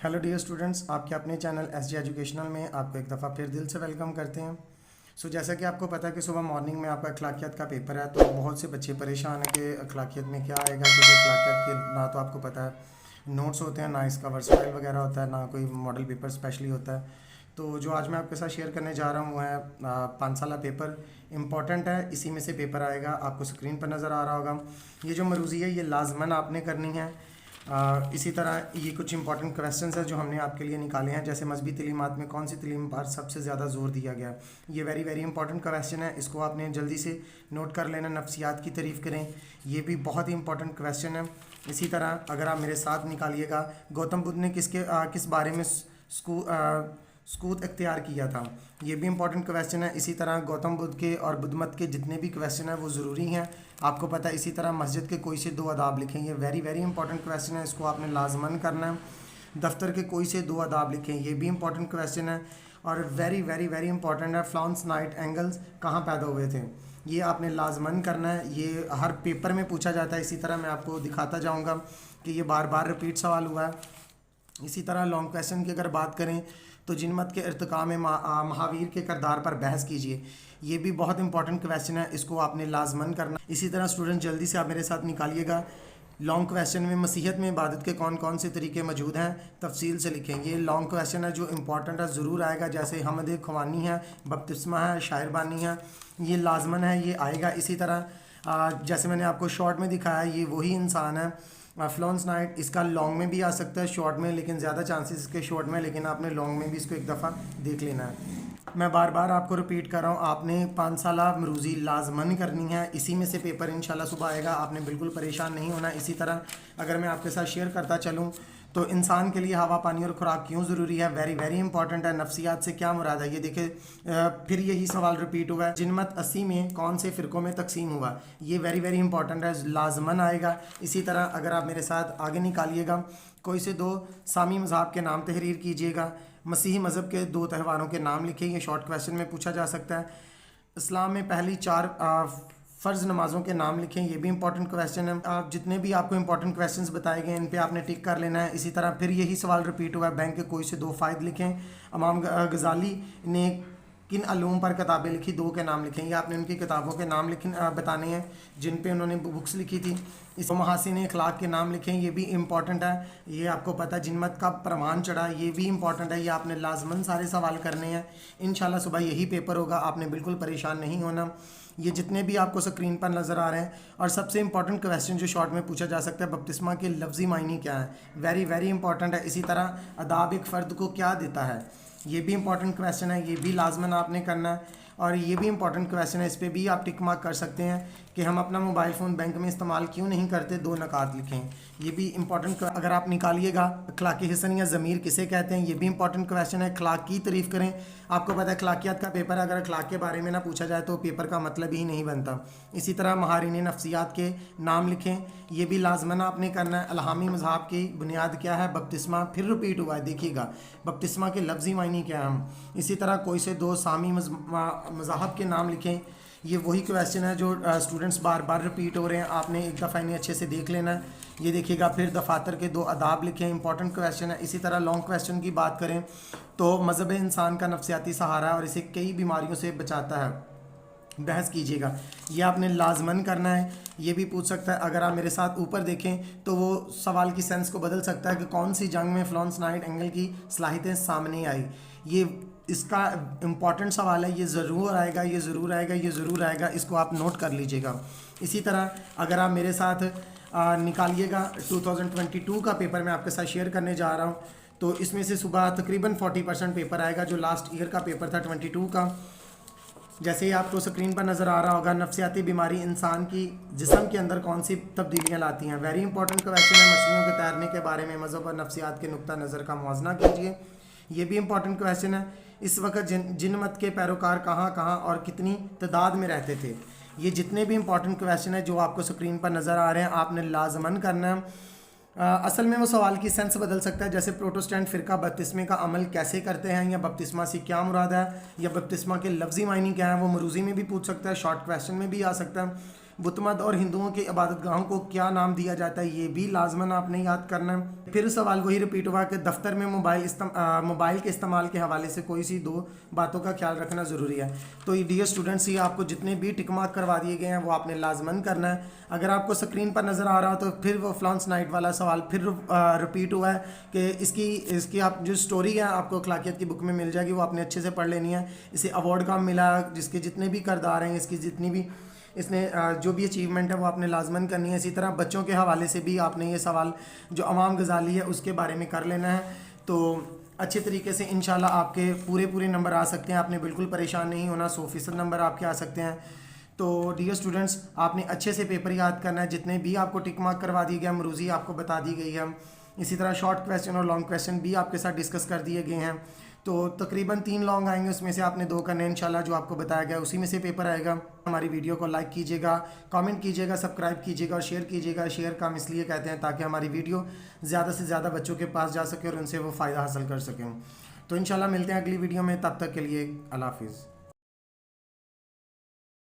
Hello dear students, आपके अपने channel S G educational में आपको एक दफ़ा फिर दिल से वेलकम करते हैं। जैसा कि आपको पता है कि सुबह मॉर्निंग में आपका अखलाकियात का पेपर है, तो बहुत से बच्चे परेशान हैं कि अखलाकियात में क्या आएगा, क्योंकि अखलाकियात के ना तो आपको पता है नोट्स होते हैं, ना इसका वर्सटाइल वगैरह होता है, ना कोई मॉडल पेपर स्पेशली होता है। तो जो आज मैं आपके साथ शेयर करने जा रहा हूँ वो है 5 साला पेपर इम्पॉर्टेंट है। इसी में से पेपर आएगा, आपको स्क्रीन पर नज़र आ रहा होगा। ये जो मरूज़ी है ये लाजमन आपने करनी है। इसी तरह ये कुछ इंपॉर्टेंट क्वेश्चंस हैं जो हमने आपके लिए निकाले हैं, जैसे मजहबी तलीमात में कौन सी तलीम पर सबसे ज़्यादा जोर दिया गया। ये वेरी वेरी इंपॉर्टेंट क्वेश्चन है, इसको आपने जल्दी से नोट कर लेना। नफ्सियात की तारीफ़ करें, ये भी बहुत ही इंपॉर्टेंट क्वेश्चन है। इसी तरह अगर आप मेरे साथ निकालिएगा, गौतम बुद्ध ने किस बारे में सकूत इख्तियार किया था, ये भी इंपॉर्टेंट क्वेश्चन है। इसी तरह गौतम बुद्ध के और बुद्ध मत के जितने भी क्वेश्चन हैं वो ज़रूरी हैं, आपको पता है। इसी तरह मस्जिद के कोई से 2 आदाब लिखें, ये वेरी वेरी इंपॉर्टेंट क्वेश्चन है, इसको आपने लाजमन करना है। दफ्तर के कोई से 2 आदाब लिखें, ये भी इंपॉर्टेंट क्वेश्चन है। और वेरी वेरी वेरी इंपॉर्टेंट है, फ्लॉरेंस नाइट एंगल्स कहाँ पैदा हुए थे, ये आपने लाजमन करना है। ये हर पेपर में पूछा जाता है। इसी तरह मैं आपको दिखाता जाऊँगा कि ये बार बार रिपीट सवाल हुआ है। इसी तरह लॉन्ग क्वेश्चन की अगर बात करें तो जिनमत के इर्तिका में महावीर के किरदार पर बहस कीजिए, ये भी बहुत इंपॉर्टेंट क्वेश्चन है, इसको आपने लाजमन करना। इसी तरह स्टूडेंट जल्दी से आप मेरे साथ निकालिएगा। लॉन्ग क्वेश्चन में मसीहत में इबादत के कौन कौन से तरीके मौजूद हैं, तफसील से लिखें। ये लॉन्ग क्वेश्चन है जो इंपॉर्टेंट है, ज़रूर आएगा। जैसे हमद ख्वानी है, बपतिस्मा है, शायरबानी है, ये लाजमन है, ये आएगा। इसी तरह जैसे मैंने आपको शॉर्ट में दिखाया, ये वही इंसान है। फ्लॉरेंस नाइट, इसका लॉन्ग में भी आ सकता है, शॉर्ट में, लेकिन ज़्यादा चांसेस इसके शॉर्ट में, लेकिन आपने लॉन्ग में भी इसको एक दफ़ा देख लेना है। मैं बार बार आपको रिपीट कर रहा हूँ, आपने 5 साला मरूज़ी लाजमन करनी है। इसी में से पेपर इंशाल्लाह सुबह आएगा, आपने बिल्कुल परेशान नहीं होना। इसी तरह अगर मैं आपके साथ शेयर करता चलूँ तो इंसान के लिए हवा पानी और खुराक क्यों ज़रूरी है, वेरी वेरी इंपॉर्टेंट है। नफ्सियात से क्या मुराद है, ये देखिए फिर यही सवाल रिपीट हुआ है। जिनमत 80 में कौन से फ़िरक़ों में तकसीम हुआ, ये वेरी वेरी इंपॉर्टेंट है, लाजमन आएगा। इसी तरह अगर आप मेरे साथ आगे निकालिएगा, कोई से 2 सामी मज़हब के नाम तहरीर कीजिएगा। मसीही मज़हब के 2 त्योहारों के नाम लिखें, ये शॉर्ट क्वेश्चन में पूछा जा सकता है। इस्लाम में पहली 4 फ़र्ज़ नमाज़ों के नाम लिखें, ये भी इंपॉर्टेंट क्वेश्चन है। आप जितने भी आपको इंपॉर्टेंट क्वेश्चंस बताए गए इन पे आपने टिक कर लेना है। इसी तरह फिर यही सवाल रिपीट हुआ है, बैंक के कोई से 2 फ़ायदे लिखें। इमाम गज़ाली ने किन अलूम पर किताबें लिखी, 2 के नाम लिखें, ये आपने उनकी किताबों के नाम बताने हैं जिन पे उन्होंने बुक्स लिखी थी। इस महासिन अखलाक के नाम लिखें, ये भी इंपॉर्टेंट है। ये आपको पता है जिनमत का प्रमाण चढ़ा, ये भी इंपॉर्टेंट है। ये आपने लाजमन सारे सवाल करने हैं। इंशाल्लाह सुबह यही पेपर होगा, आपने बिल्कुल परेशान नहीं होना। ये जितने भी आपको स्क्रीन पर नज़र आ रहे हैं, और सबसे इंपॉर्टेंट क्वेश्चन जो शॉर्ट में पूछा जा सकता है, बपतिस्मा के लफ्ज़ी मायने क्या है, वेरी वेरी इंपॉर्टेंट है। इसी तरह अदाब एक फ़र्द को क्या देता है, ये भी इंपॉर्टेंट क्वेश्चन है, ये भी लाजमन आपने करना है। और ये भी इंपॉर्टेंट क्वेश्चन है, इस पर भी आप टिक मार्क कर सकते हैं कि हम अपना मोबाइल फ़ोन बैंक में इस्तेमाल क्यों नहीं करते, 2 नकात लिखें, ये भी इंपॉर्टेंट। अगर आप निकालिएगा, अखलाकी हसन या ज़मीर किसे कहते हैं, ये भी इंपॉर्टेंट क्वेश्चन है। अखलाक की तारीफ़ करें, आपको पता है अखलाकियात का पेपर है, अगर अखलाक के बारे में ना पूछा जाए तो पेपर का मतलब ही नहीं बनता। इसी तरह महारीन नफ्सियात के नाम लिखें, ये भी लाजमन आपने करना है। अलहामी मज़हब की बुनियाद क्या है, बपतिस्मा, फिर रिपीट हुआ है, देखिएगा बपतिस्मा के लफ्ज़ी मायने क्या है हम। इसी तरह कोई से 2 सामी मज़हब के नाम लिखें, ये वही क्वेश्चन है जो स्टूडेंट्स बार बार रिपीट हो रहे हैं, आपने एक दफ़ा इन्हें अच्छे से देख लेना है। ये देखिएगा, फिर दफातर के 2 आदाब लिखें, इंपॉर्टेंट क्वेश्चन है। इसी तरह लॉन्ग क्वेश्चन की बात करें तो मज़हब इंसान का नफ्सियाती सहारा है और इसे कई बीमारियों से बचाता है, बहस कीजिएगा, ये आपने लाजमन करना है। ये भी पूछ सकता है, अगर आप मेरे साथ ऊपर देखें तो वो सवाल की सेंस को बदल सकता है कि कौन सी जंग में फ्लॉरेंस नाइट एंगल की सलाहियतें सामने आई, ये इसका इम्पॉर्टेंट सवाल है, ये ज़रूर आएगा, ये ज़रूर आएगा, ये ज़रूर आएगा, इसको आप नोट कर लीजिएगा। इसी तरह अगर आप मेरे साथ निकालिएगा 2022 का पेपर मैं आपके साथ शेयर करने जा रहा हूँ, तो इसमें से सुबह तकरीबन 40% पेपर आएगा जो लास्ट ईयर का पेपर था 22 का। जैसे ही आपको स्क्रीन पर नज़र आ रहा होगा, नफ्सियाती बीमारी इंसान की जिस्म के अंदर कौन सी तब्दीलियाँ लाती हैं, वेरी इंपॉर्टेंट क्वेश्चन है। मछलियों के तैरने के बारे में मज़हब और नफ्सियात के नुक्ता नज़र का मुआवजा कीजिए, ये भी इंपॉर्टेंट क्वेश्चन है। इस वक्त जिनमत के पैरोकार कहाँ कहाँ और कितनी तादाद में रहते थे, ये जितने भी इंपॉर्टेंट क्वेश्चन है जो आपको स्क्रीन पर नज़र आ रहे हैं, आपने लाजमन करना है। असल में वो सवाल की सेंस बदल सकता है, जैसे प्रोटेस्टेंट फ़िरका बपतिस्मे का अमल कैसे करते हैं, या बपतिस्मा से क्या मुराद है, या बपतिस्मा के लफ्ज़ी मायने क्या है, वो मरूज़ी में भी पूछ सकता है, शॉर्ट क्वेश्चन में भी आ सकता है। बुतमद और हिंदुओं की इबादत गाहों को क्या नाम दिया जाता है, ये भी लाजमन आपने याद करना है। फिर सवाल वही रिपीट हुआ कि दफ्तर में मोबाइल के इस्तेमाल के हवाले से कोई सी 2 बातों का ख्याल रखना ज़रूरी है। तो डियर स्टूडेंट्स, ये आपको जितने भी टिक मार्क करवा दिए गए हैं वो आपने लाजमन करना है। अगर आपको स्क्रीन पर नज़र आ रहा हो तो फिर वो फ्लांस नाइट वाला सवाल फिर रिपीट हुआ है कि इसकी आप जो स्टोरी है आपको अखलाकियत की बुक में मिल जाएगी, वो आपने अच्छे से पढ़ लेनी है। इसे अवार्ड कम मिला, जिसके जितने भी किरदार हैं, इसकी जितनी भी इसने जो भी अचीवमेंट है वो आपने लाजमन करनी है। इसी तरह बच्चों के हवाले से भी आपने ये सवाल जो अवाम गजाली है उसके बारे में कर लेना है। तो अच्छे तरीके से इंशाल्लाह आपके पूरे नंबर आ सकते हैं। आपने बिल्कुल परेशान नहीं होना, 100% नंबर आपके आ सकते हैं। तो डियर स्टूडेंट्स, आपने अच्छे से पेपर याद करना है। जितने भी आपको टिक मार्क करवा दी गए, मरूजी आपको बता दी गई है। इसी तरह शॉर्ट क्वेश्चन और लॉन्ग क्वेश्चन भी आपके साथ डिस्कस कर दिए गए हैं। तो तकरीबन 3 लॉन्ग आएंगे, उसमें से आपने 2 करने इंशाल्लाह, जो आपको बताया गया उसी में से पेपर आएगा। हमारी वीडियो को लाइक कीजिएगा, कमेंट कीजिएगा, सब्सक्राइब कीजिएगा और शेयर कीजिएगा। शेयर का हम इसलिए कहते हैं ताकि हमारी वीडियो ज़्यादा से ज़्यादा बच्चों के पास जा सके और उनसे वो फ़ायदा हासिल कर सकें। तो इंशाल्लाह मिलते हैं अगली वीडियो में, तब तक के लिए अल्लाह हाफिज़।